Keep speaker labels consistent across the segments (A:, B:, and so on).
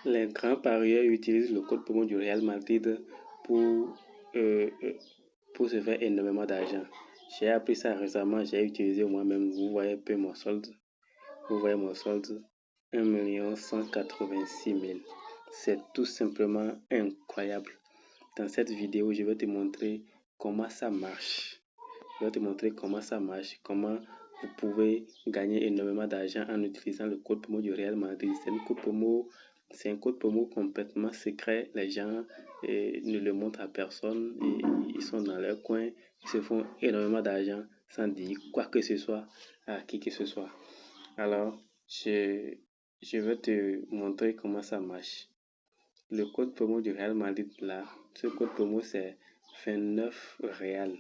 A: Les grands parieurs utilisent le code promo du Real Madrid pour, euh, euh, pour se faire énormément d'argent. J'ai appris ça récemment, j'ai utilisé moi-même. Vous voyez un peu mon solde. Vous voyez mon solde, 1 186 000. C'est tout simplement incroyable. Dans cette vidéo, je vais te montrer comment ça marche. Je vais te montrer comment ça marche, comment vous pouvez gagner énormément d'argent en utilisant le code promo du Real Madrid. C'est un code promo complètement secret. Les gens ne le montrent à personne. Et ils sont dans leur coin. Ils se font énormément d'argent sans dire quoi que ce soit à qui que ce soit. Alors, je vais te montrer comment ça marche. Le code promo du Real Madrid là, ce code promo c'est 29 Real.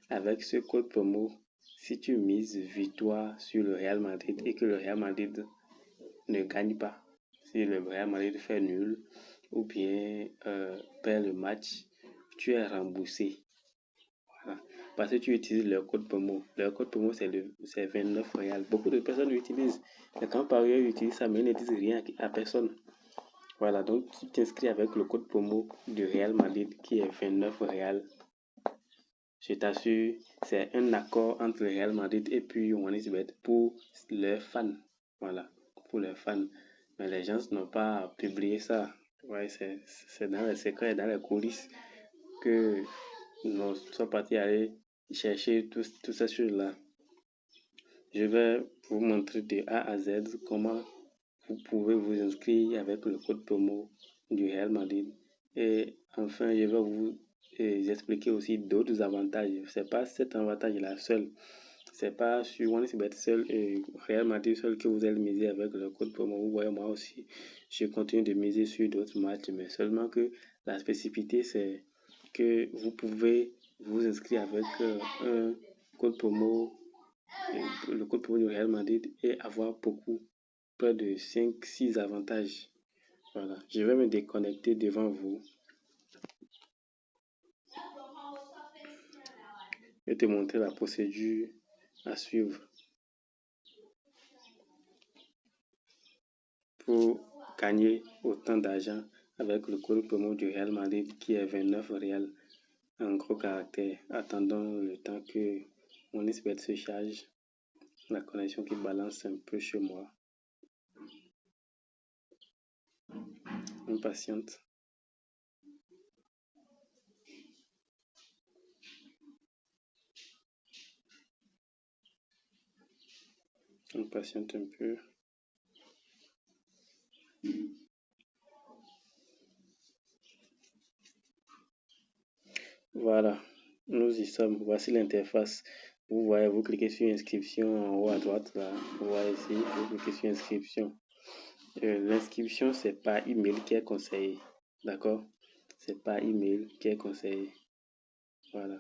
A: Avec ce code promo, si tu mises victoire sur le Real Madrid et que le Real Madrid ne gagne pas, si le Real Madrid fait nul ou bien perd le match, tu es remboursé. Voilà. Parce que tu utilises leur code promo. Leur code promo, c'est 29 Real. Beaucoup de personnes l'utilisent. Les grands parieurs utilisent ça, mais ils ne disent rien à personne. Voilà, donc tu t'inscris avec le code promo du Real Madrid qui est 29 Real. Je t'assure, c'est un accord entre le Real Madrid et puis OneXBet pour leurs fans. Voilà, pour leurs fans. Mais les gens n'ont pas publié ça. Ouais, c'est dans les secrets, dans les coulisses que nous sommes partis aller chercher toutes ces choses-là. Je vais vous montrer de A à Z comment vous pouvez vous inscrire avec le code promo du Real Madrid. Et enfin, je vais vous expliquer aussi d'autres avantages. C'est pas cet avantage-là seul. C'est pas sur OneXBet seul et Real Madrid seul que vous allez miser avec le code promo. Vous voyez, moi aussi, je continue de miser sur d'autres matchs, mais seulement que la spécificité, c'est que vous pouvez vous inscrire avec un code promo, le code promo du Real Madrid et avoir près de 5-6 avantages. Voilà, je vais me déconnecter devant vous. Je vais te montrer la procédure à suivre pour gagner autant d'argent avec le code promo du Real Madrid qui est 29 Real en gros caractère. Attendons le temps que mon espèce se charge. La connexion qui balance un peu chez moi. On patiente. On patiente un peu. Voilà, nous y sommes. Voici l'interface. Vous voyez, vous cliquez sur inscription en haut à droite là. Vous voyez ici, vous cliquez sur inscription. L'inscription, c'est par email qui est conseillé. D'accord? C'est par email qui est conseillé. Voilà.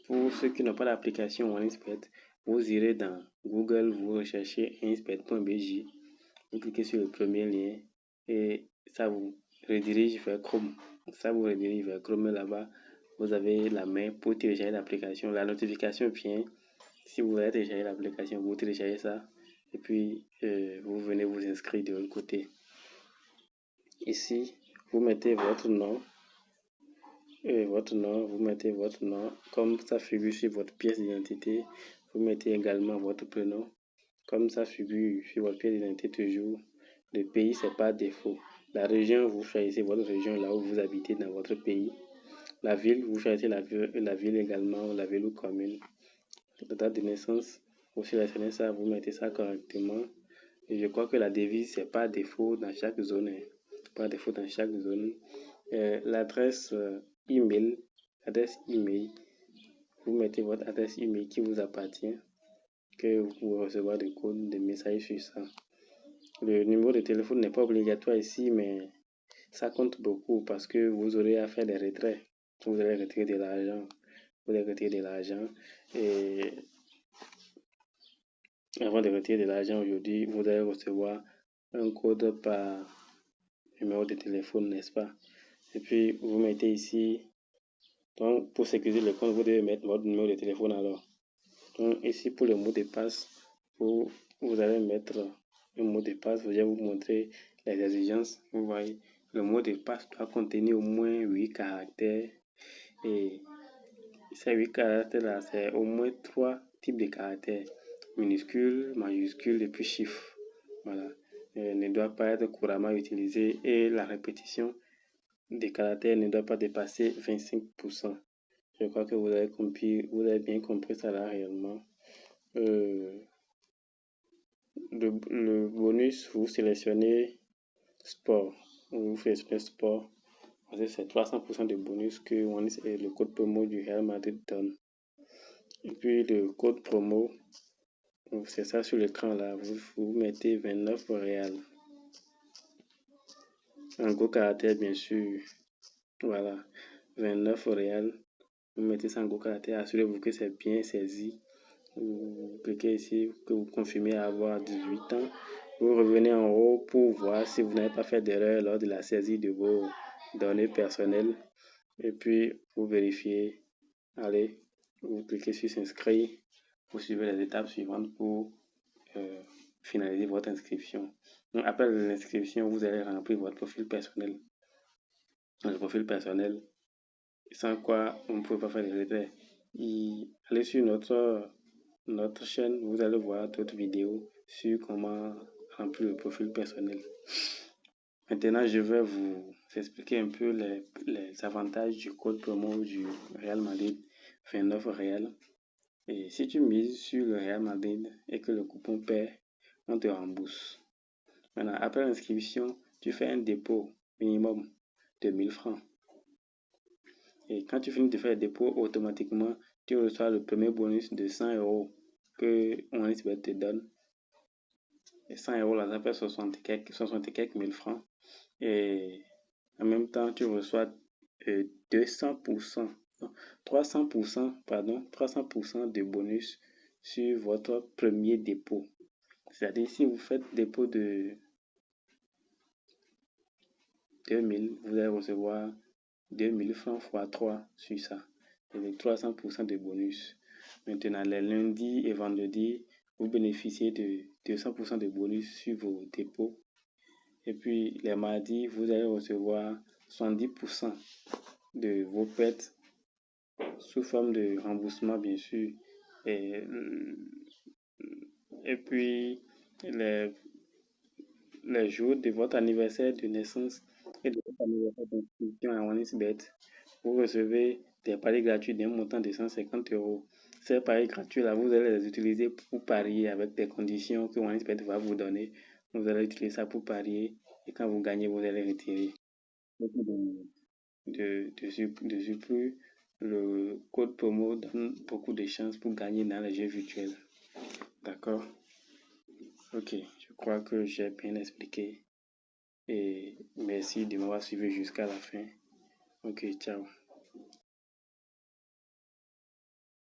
A: Pour ceux qui n'ont pas l'application OneXBet, vous irez dans Google, vous recherchez onexbet.bj, vous cliquez sur le premier lien et ça vous redirige vers Chrome. Ça vous redirige vers Chrome là-bas. Vous avez la main pour télécharger l'application. La notification vient. Si vous voulez télécharger l'application, vous téléchargez ça et puis vous venez vous inscrire de l'autre côté. Ici, vous mettez votre nom. Vous mettez votre nom comme ça figure sur votre pièce d'identité. Vous mettez également votre prénom comme ça figure sur votre pièce d'identité toujours. Le pays, c'est par défaut. La région, vous choisissez votre région là où vous habitez dans votre pays. La ville, vous choisissez la ville également, la ville ou commune. La date de naissance, vous sélectionnez ça, vous mettez ça correctement. Et je crois que la devise, c'est par défaut dans chaque zone. Par défaut dans chaque zone. L'adresse email, vous mettez votre adresse email qui vous appartient, que vous pouvez recevoir des codes, des messages sur ça. Le numéro de téléphone n'est pas obligatoire ici, mais ça compte beaucoup parce que vous aurez à faire des retraits. Vous allez retirer de l'argent. Vous allez retirer de l'argent et avant de retirer de l'argent aujourd'hui, vous allez recevoir un code par numéro de téléphone, n'est-ce pas? Et puis, vous mettez ici, donc pour sécuriser le compte, vous devez mettre votre numéro de téléphone alors. Donc ici, pour le mot de passe, vous allez mettre un mot de passe. Je vais vous montrer les exigences. Vous voyez, le mot de passe doit contenir au moins 8 caractères. Et ces 8 caractères-là, c'est au moins 3 types de caractères. Minuscules, majuscules et puis chiffres. Voilà. Ne doit pas être couramment utilisé et la répétition des caractères ne doit pas dépasser 25%. Je crois que vous avez bien compris ça là réellement. Le bonus, vous sélectionnez sport. Vous sélectionnez sport. C'est 300% de bonus que le code promo du Real Madrid donne. Et puis le code promo, c'est ça sur l'écran là. Vous mettez 29 Real. En gros caractère, bien sûr. Voilà. 29 Real. Vous mettez ça en gros caractère. Assurez-vous que c'est bien saisi. Vous cliquez ici, que vous confirmez avoir 18 ans. Vous revenez en haut pour voir si vous n'avez pas fait d'erreur lors de la saisie de vos données personnelles. Et puis, vous vérifiez. Allez, vous cliquez sur s'inscrire. Vous suivez les étapes suivantes pour finaliser votre inscription. Donc, après l'inscription, vous allez remplir votre profil personnel. Le profil personnel, sans quoi on ne peut pas faire les retraits. Allez sur notre chaîne, vous allez voir d'autres vidéos sur comment remplir le profil personnel. Maintenant, je vais vous expliquer un peu les avantages du code promo du Real Madrid 29 Real. Et si tu mises sur le Real Madrid et que le coupon perd, on te rembourse. Maintenant, après l'inscription, tu fais un dépôt minimum de 1000 francs. Et quand tu finis de faire le dépôt, automatiquement, tu reçois le premier bonus de 100 € que OneXBet te donne. Et 100 € là, ça fait 60 quelques mille francs. Et en même temps, tu reçois 200%, non, 300% de bonus sur votre premier dépôt. C'est-à-dire, si vous faites dépôt de 2000, vous allez recevoir 2000 francs x 3 sur ça. Et 300% de bonus. Maintenant, les lundis et vendredis, vous bénéficiez de 200% de bonus sur vos dépôts. Et puis, les mardis, vous allez recevoir 70% de vos pertes sous forme de remboursement, bien sûr. Et puis, les jours de votre anniversaire de naissance et de votre anniversaire d'inscription à OneXBet, vous recevez des paris gratuits d'un montant de 150 €. Ces paris gratuits-là, vous allez les utiliser pour parier avec des conditions que OneXBet va vous donner. Vous allez utiliser ça pour parier et quand vous gagnez, vous allez retirer. De surplus, le code promo donne beaucoup de chances pour gagner dans les jeux virtuels. D'accord? Ok, je crois que j'ai bien expliqué et merci de m'avoir suivi jusqu'à la fin. Ok, ciao.